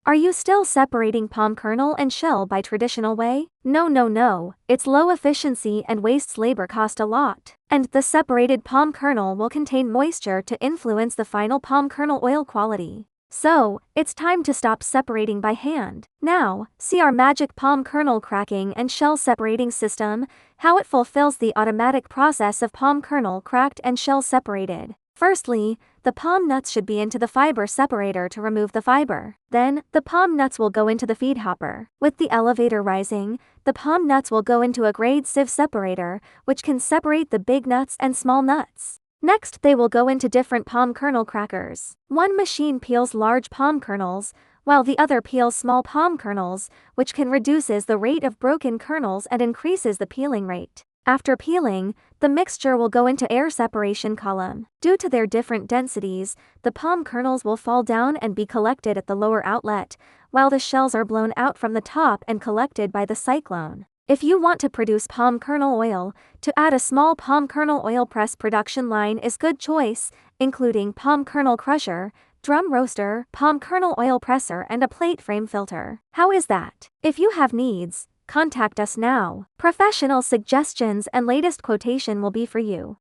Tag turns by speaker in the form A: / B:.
A: Are you still separating palm kernel and shell by traditional way? No. It's low efficiency and wastes labor cost a lot. And the separated palm kernel will contain moisture to influence the final palm kernel oil quality. So, it's time to stop separating by hand. Now, see our magic palm kernel cracking and shell separating system, how it fulfills the automatic process of palm kernel cracked and shell separated. Firstly, the palm nuts should be into the fiber separator to remove the fiber. Then, the palm nuts will go into the feed hopper. With the elevator rising, the palm nuts will go into a grade sieve separator, which can separate the big nuts and small nuts. Next, they will go into different palm kernel crackers. One machine peels large palm kernels, while the other peels small palm kernels, which can reduces the rate of broken kernels and increases the peeling rate. After peeling, the mixture will go into air separation column. Due to their different densities, the palm kernels will fall down and be collected at the lower outlet, while the shells are blown out from the top and collected by the cyclone. If you want to produce palm kernel oil, to add a small palm kernel oil press production line is good choice, including palm kernel crusher, drum roaster, palm kernel oil presser and a plate frame filter. How is that? If you have needs, contact us now. Professional suggestions and latest quotation will be for you.